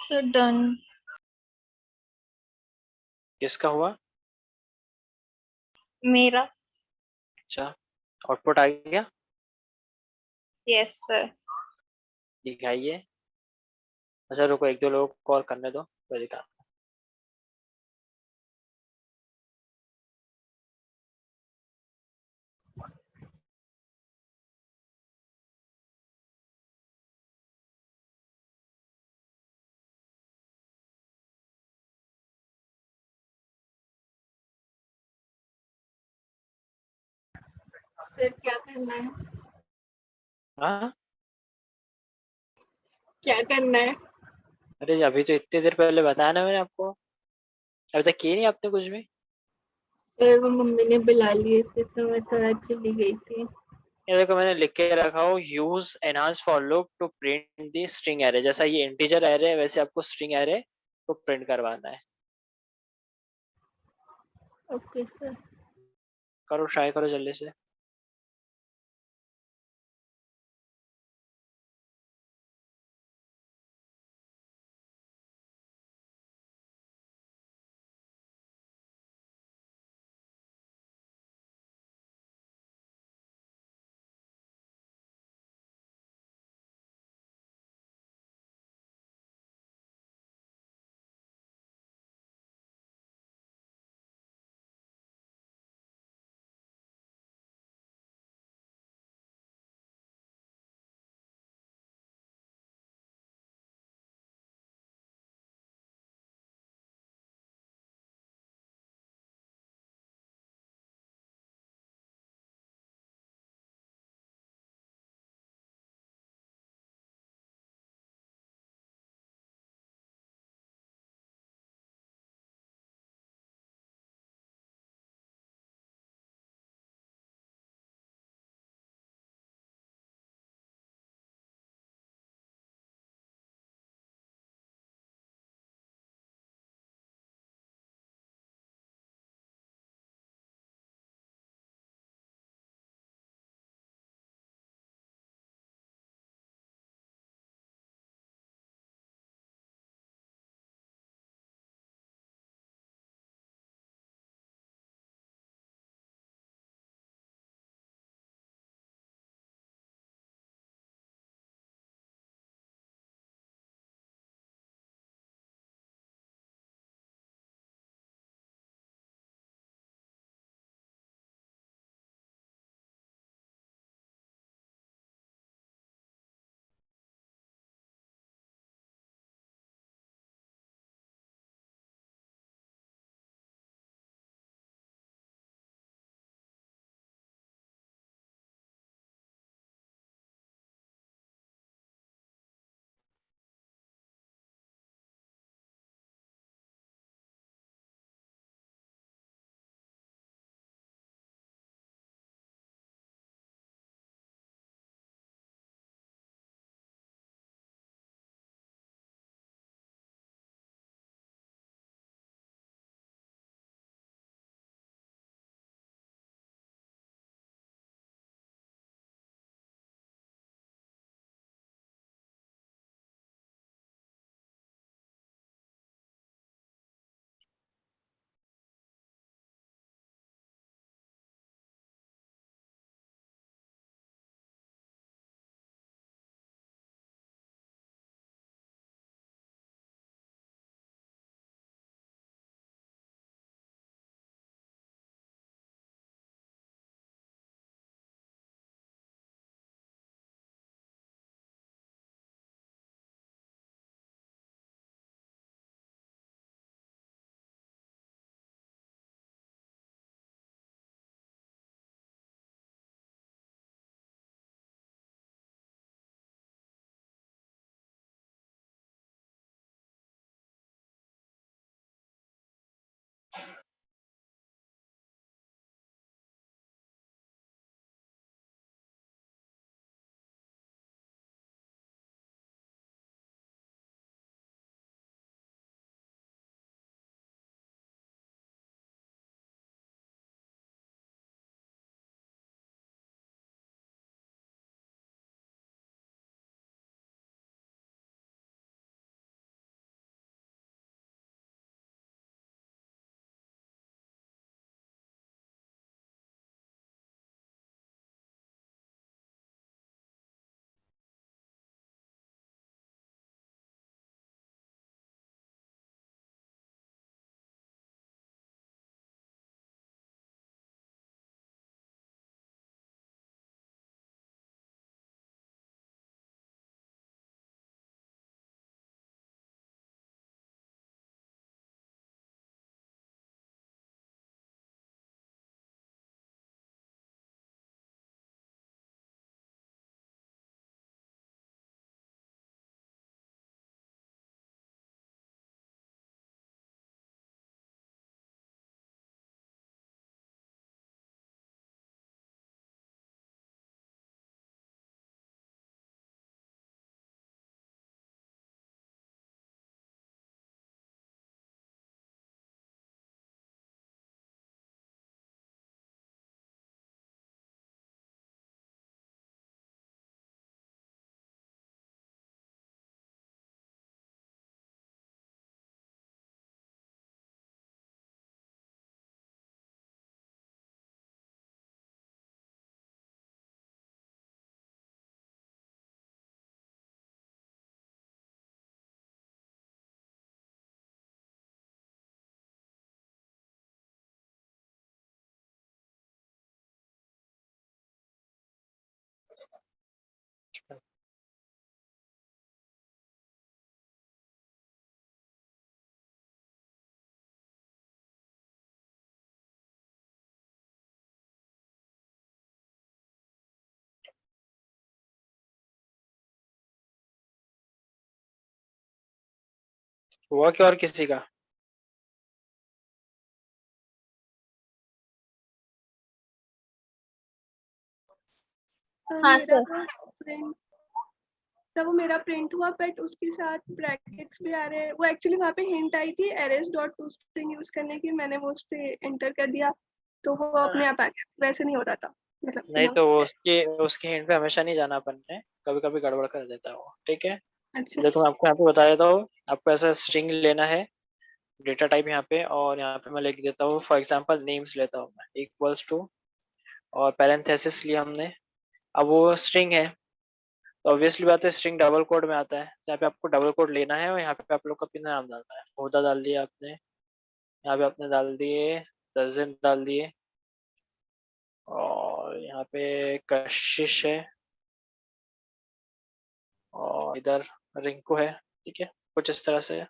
So done. किसका हुआ? मेरा. अच्छा, आउटपुट आ गया? Yes, sir. दिखाइए. अच्छा रुको, एक दो लोगों को कॉल करने दो, कोई दिक्कत। सर क्या करना है? हाँ, क्या करना है? अरे अभी तो इतनी देर पहले बताया ना मैंने आपको, अभी तक किए नहीं आपने कुछ भी। सर वो मम्मी ने बुला लिए थे तो मैं थोड़ा चली गई थी। ये देखो मैंने लिख के रखा हो, use enhance for loop to print the string array, जैसा ये इंटीजर एरे है वैसे आपको स्ट्रिंग एरे को प्रिंट करवाना है। Okay sir. करो, ट्राई करो जल्दी से। हुआ क्या और किसी का? हाँ मेरा सर। वो प्रिंट तब वो मेरा प्रिंट हुआ, बट उसके साथ ब्रैकेट्स भी आ रहे हैं। वो एक्चुअली वहाँ पे हिंट आई थी एरएस डॉट टू स्ट्रिंग यूज करने की, मैंने वो उस पे एंटर कर दिया तो वो अपने आप आ गया, वैसे नहीं हो रहा था, मतलब नहीं बिना तो उसके। उसके उसके हिंट पे हमेशा नहीं जाना अपन ने, कभी कभी गड़बड़ कर देता है वो, ठीक है। अच्छा। देखो मैं आपको यहाँ पे बता देता हूँ, आपको ऐसा स्ट्रिंग लेना है, डेटा टाइप यहाँ पे, और यहाँ पे मैं लिख देता हूँ फॉर एग्जांपल नेम्स लेता हूँ मैं, इक्वल्स टू, और पैरेंथेसिस लिया हमने। अब वो स्ट्रिंग है, तो ऑब्वियसली बात है स्ट्रिंग डबल कोड में आता है, यहाँ पे आपको डबल कोड लेना है और यहाँ पे आप लोग का अपना नाम डालना है। ओहदा डाल दिया आपने, यहाँ पे आपने डाल दिए, दर्जन डाल दिए, और यहाँ पे कशिश है, और इधर रिंकू है, ठीक है, कुछ इस तरह से।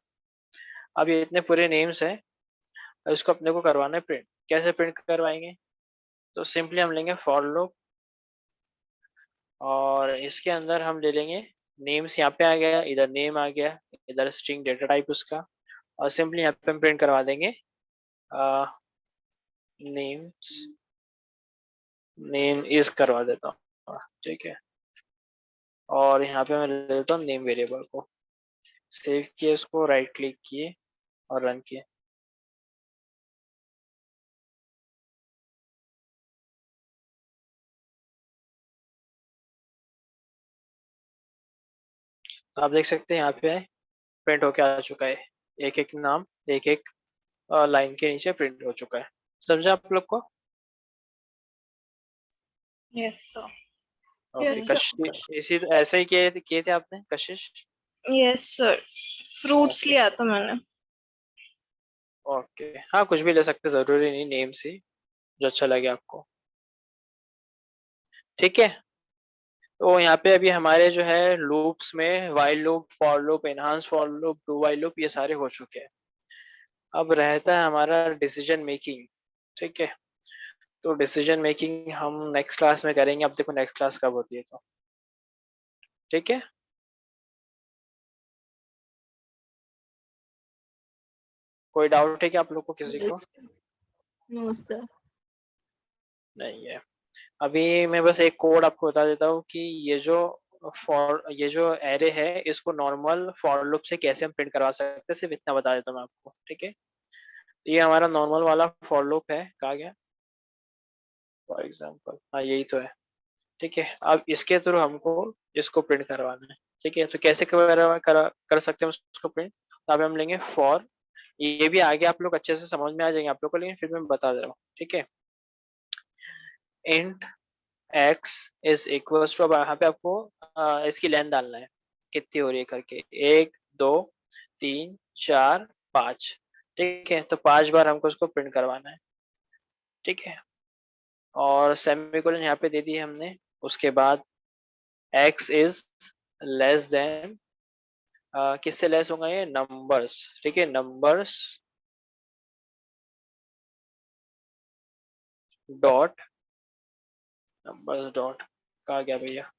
अब ये इतने पूरे नेम्स हैं, अब इसको अपने को करवाना है प्रिंट। कैसे प्रिंट करवाएंगे? तो सिंपली हम लेंगे फॉर लूप, और इसके अंदर हम ले लेंगे नेम्स, यहाँ पे आ गया, इधर नेम आ गया, इधर स्ट्रिंग डेटा टाइप उसका, और सिंपली यहाँ पे हम प्रिंट करवा देंगे नेम्स, नेम इज करवा देता हूँ, ठीक है। और यहाँ पे मैं ले लेता हूँ नेम वेरिएबल को, सेव किए उसको, राइट क्लिक किए और रन किए। तो आप देख सकते हैं यहाँ पे प्रिंट होके आ चुका है, एक एक नाम एक एक लाइन के नीचे प्रिंट हो चुका है। समझा आप लोग को? Yes sir. ओके, यस कशिश इसी ऐसे ही किए थे आपने कशिश? Yes sir, fruits okay. लिया था मैंने। ओके, हाँ कुछ भी ले सकते, जरूरी नहीं नेम से, जो अच्छा लगे आपको, ठीक है। तो यहाँ पे अभी हमारे जो है लूप्स में while loop, for loop, enhance for loop, do while loop, ये सारे हो चुके हैं। अब रहता है हमारा डिसीजन मेकिंग, ठीक है। तो डिसीजन मेकिंग हम नेक्स्ट क्लास में करेंगे। अब देखो नेक्स्ट क्लास कब होती है, तो ठीक है। कोई डाउट है क्या आप लोग को, किसी को? No sir. नहीं है। अभी मैं बस एक कोड आपको बता देता हूँ कि ये जो एरे है, इसको नॉर्मल फॉर लूप से कैसे हम प्रिंट करवा सकते हैं, सिर्फ इतना बता देता हूँ मैं आपको, ठीक है। ये हमारा नॉर्मल वाला फॉर लूप है, कहा गया फॉर एग्जाम्पल, हाँ यही तो है, ठीक है। अब इसके थ्रू हमको इसको प्रिंट करवाना है, ठीक है। तो कैसे कर सकते हैं उसको प्रिंट? तो अब हम लेंगे फॉर, ये भी आगे आप लोग अच्छे से समझ में आ जाएंगे आप लोग को, लेकिन फिर मैं बता दे रहा हूँ, ठीक है। Int x is equals to, अब यहाँ पे आपको इसकी लेंथ डालना है, कितनी हो रही है करके, 1 2 3 4 5, ठीक है। तो 5 बार हमको उसको प्रिंट करवाना है, ठीक है। और सेमीकोलन यहाँ पे दे दी हमने। उसके बाद x इज लेस देन, किससे लेस होगा ये, नंबर्स, ठीक है, नंबर्स डॉट, नंबर्स डॉट, कहा गया भैया,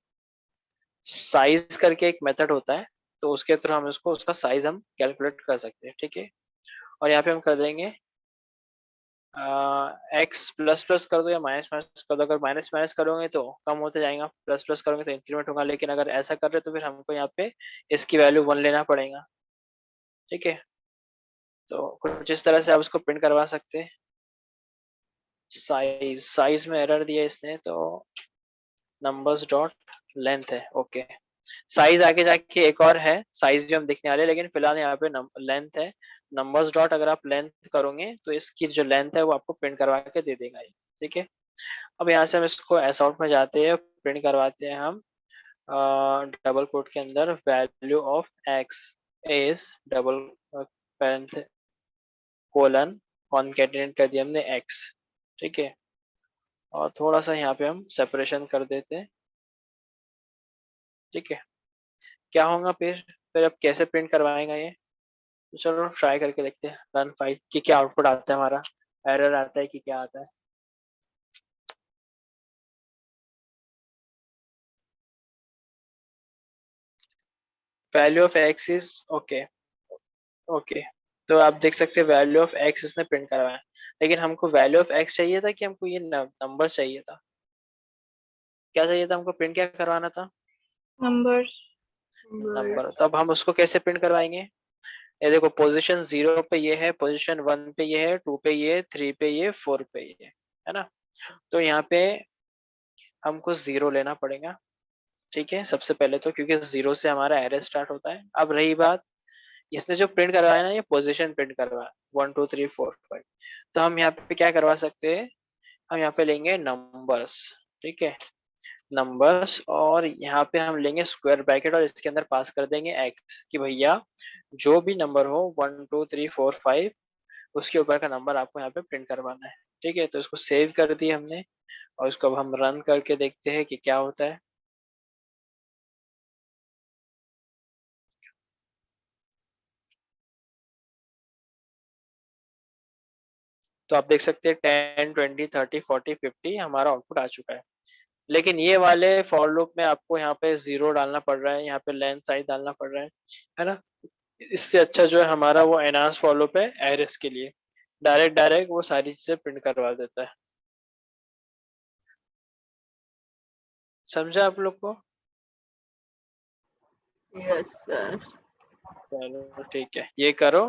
साइज करके एक मेथड होता है, तो उसके थ्रू हम इसको, उसका साइज हम कैलकुलेट कर सकते हैं, ठीक है। और यहाँ पे हम कर देंगे एक्स प्लस प्लस कर दो या माइनस माइनस कर दो। अगर माइनस माइनस करोगे तो कम होते जाएगा, प्लस प्लस करोगे तो इंक्रीमेंट होगा, लेकिन अगर ऐसा कर रहे हो तो फिर हमको यहाँ पे इसकी वैल्यू 1 लेना पड़ेगा, ठीक है। तो कुछ इस तरह से आप उसको प्रिंट करवा सकते हैं। साइज, साइज में एरर दिया इसने, तो नंबर्स डॉट लेंथ है, ओके। साइज आगे जाके एक और है, साइज भी हम देखने वाले हैं, लेकिन फिलहाल यहाँ पे लेंथ है। नंबर्स डॉट अगर आप लेंथ करोगे तो इसकी जो लेंथ है वो आपको प्रिंट करवा के दे देगा ये, ठीक है। अब यहाँ से हम इसको एस आउट में जाते हैं, प्रिंट करवाते हैं हम डबल कोट के अंदर, value of x is double parenth colon, concatenate कर दिया हमने एक्स, ठीक है। और थोड़ा सा यहाँ पे हम सेपरेशन कर देते हैं, ठीक है। क्या होगा फिर अब कैसे प्रिंट करवाएगा ये, तो चलो ट्राई करके देखते हैं, रन फाइल की क्या आउटपुट आता है हमारा, एरर आता है कि क्या आता है। Value of x is, okay, okay, तो आप देख सकते हैं वैल्यू ऑफ एक्स इसने प्रिंट करवाया, लेकिन हमको वैल्यू ऑफ एक्स चाहिए था कि हमको ये नंबर चाहिए था? क्या चाहिए था हमको, प्रिंट क्या करवाना था? numbers. नंबर। तो अब हम उसको कैसे प्रिंट करवाएंगे? ये देखो, पोजीशन 0 पे ये है, पोजीशन 1 पे ये है, 2 पे ये, 3 पे ये, 4 पे ये है ना। तो यहाँ पे हमको 0 लेना पड़ेगा, ठीक है, सबसे पहले तो, क्योंकि 0 से हमारा एरे स्टार्ट होता है। अब रही बात, इसने जो प्रिंट करवाया ना, ये पोजीशन प्रिंट करवाया 1 2 3 4 5। तो हम यहाँ पे क्या करवा सकते हैं, हम यहाँ पे लेंगे नंबर्स, ठीक है, नंबर्स, और यहाँ पे हम लेंगे स्क्वायर ब्रैकेट और इसके अंदर पास कर देंगे एक्स, कि भैया जो भी नंबर हो 1 2 3 4 5 उसके ऊपर का नंबर आपको यहाँ पे प्रिंट करवाना है, ठीक है। तो इसको सेव कर दिया हमने, और इसको अब हम रन करके देखते हैं कि क्या होता है। तो आप देख सकते हैं 10 20 30 40 50 हमारा आउटपुट आ चुका है। लेकिन ये वाले फॉर लूप में आपको यहाँ पे 0 डालना पड़ रहा है, यहाँ पे लेंथ साइज डालना पड़ रहा है ना। इससे अच्छा जो है हमारा वो एनहांस फॉर लूप है एरेस के लिए, डायरेक्ट डायरेक्ट वो सारी चीजें प्रिंट करवा देता है। समझा आप लोग को? Yes sir. चलो ठीक है, ये करो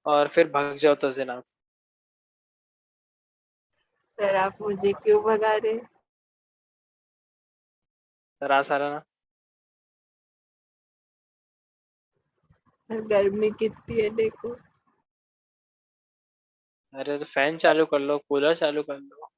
और फिर भाग जाओ तो जनाब। सर आप मुझे क्यों भगा रहे? सर सारा ना। सर गर्मी कितनी है देखो। अरे तो फैन चालू कर लो, कूलर चालू कर लो।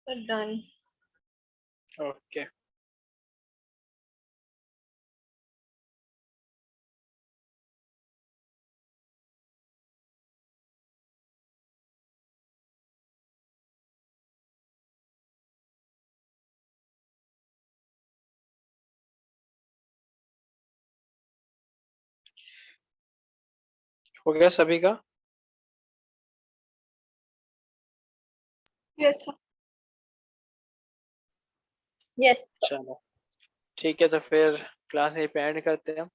So done. ओके, हो गया सभी का? Yes sir. Yes. चलो ठीक है, तो फिर क्लास यहीं पे एंड करते हैं हम।